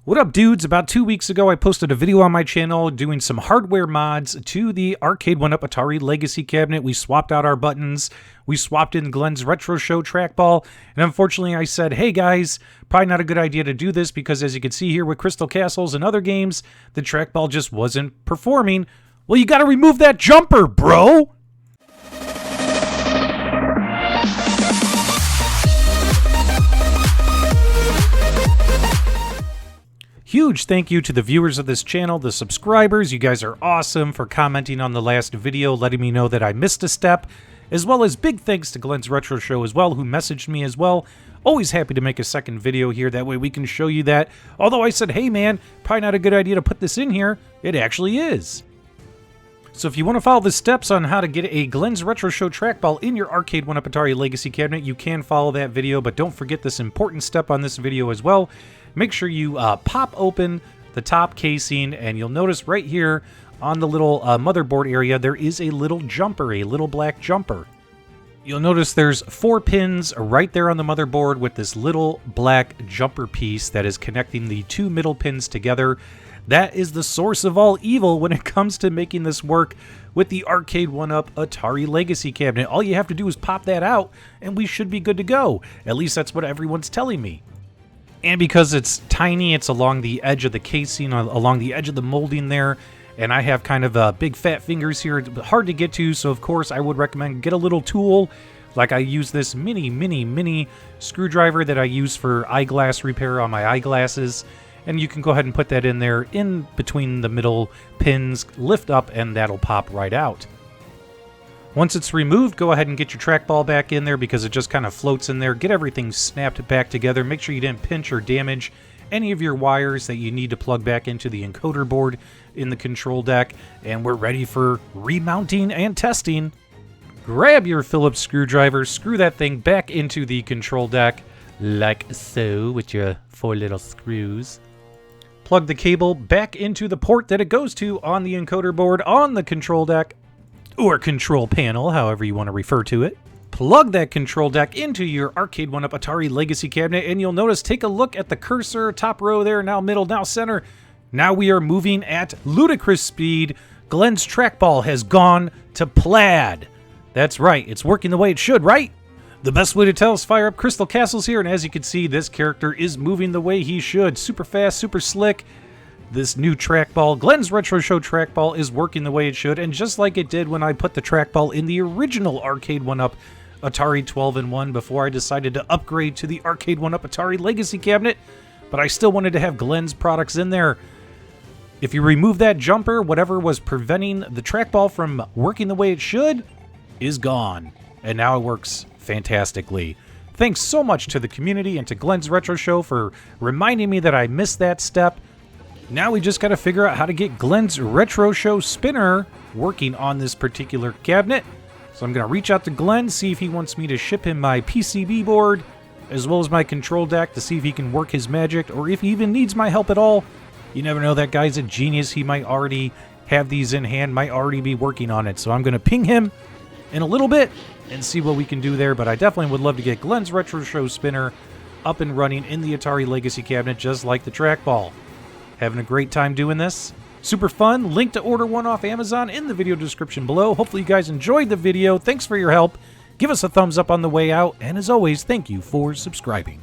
What up, dudes? About 2 weeks ago, I posted a video on my channel doing some hardware mods to the Arcade1UP Atari Legacy cabinet. We swapped out our buttons, we swapped in Glenn's Retro Show trackball, and unfortunately I said, hey guys, probably not a good idea to do this because as you can see here with Crystal Castles and other games, the trackball just wasn't performing. Well, you gotta remove that jumper, bro! Huge thank you to the viewers of this channel, the subscribers. You guys are awesome for commenting on the last video, letting me know that I missed a step, as well as big thanks to Glenn's Retro Show as well, who messaged me as well. Always happy to make a second video here, that way we can show you that. Although I said, hey man, probably not a good idea to put this in here, it actually is. So if you want to follow the steps on how to get a Glenn's Retro Show trackball in your Arcade1UP Atari Legacy cabinet, you can follow that video, but don't forget this important step on this video as well. Make sure you pop open the top casing, and you'll notice right here on the little motherboard area, there is a little jumper, a little black jumper. You'll notice there's 4 pins right there on the motherboard with this little black jumper piece that is connecting the 2 middle pins together. That is the source of all evil when it comes to making this work with the Arcade1UP Atari Legacy cabinet. All you have to do is pop that out, and we should be good to go. At least that's what everyone's telling me. And because it's tiny, it's along the edge of the casing, along the edge of the molding there, and I have kind of big fat fingers here, it's hard to get to, so of course I would recommend get a little tool. Like I use this mini screwdriver that I use for eyeglass repair on my eyeglasses, and you can go ahead and put that in there in between the middle pins, lift up, and that'll pop right out. Once it's removed, go ahead and get your trackball back in there because it just kind of floats in there. Get everything snapped back together. Make sure you didn't pinch or damage any of your wires that you need to plug back into the encoder board in the control deck. And we're ready for remounting and testing. Grab your Phillips screwdriver, screw that thing back into the control deck like so with your 4 little screws. Plug the cable back into the port that it goes to on the encoder board on the control deck, or control panel, however you want to refer to it. Plug that control deck into your Arcade1UP Atari Legacy cabinet, and you'll notice, take a look at the cursor, top row there, now middle, now center. Now we are moving at ludicrous speed. Glenn's trackball has gone to plaid. That's right, it's working the way it should, right? The best way to tell is fire up Crystal Castles here, and as you can see, this character is moving the way he should. Super fast, super slick. This new trackball, Glenn's Retro Show trackball, is working the way it should, and just like it did when I put the trackball in the original Arcade1UP Atari 12-in-1 before I decided to upgrade to the Arcade1UP Atari Legacy cabinet, but I still wanted to have Glenn's products in there. If you remove that jumper, whatever was preventing the trackball from working the way it should is gone, and now it works fantastically. Thanks so much to the community and to Glenn's Retro Show for reminding me that I missed that step. Now we just got to figure out how to get Glenn's Retro Show spinner working on this particular cabinet. So I'm going to reach out to Glenn, see if he wants me to ship him my PCB board, as well as my control deck, to see if he can work his magic, or if he even needs my help at all. You never know, that guy's a genius. He might already have these in hand, might already be working on it. So I'm going to ping him in a little bit and see what we can do there. But I definitely would love to get Glenn's Retro Show spinner up and running in the Atari Legacy cabinet, just like the trackball. Having a great time doing this. Super fun. Link to order one off Amazon in the video description below. Hopefully you guys enjoyed the video. Thanks for your help. Give us a thumbs up on the way out. And as always, thank you for subscribing.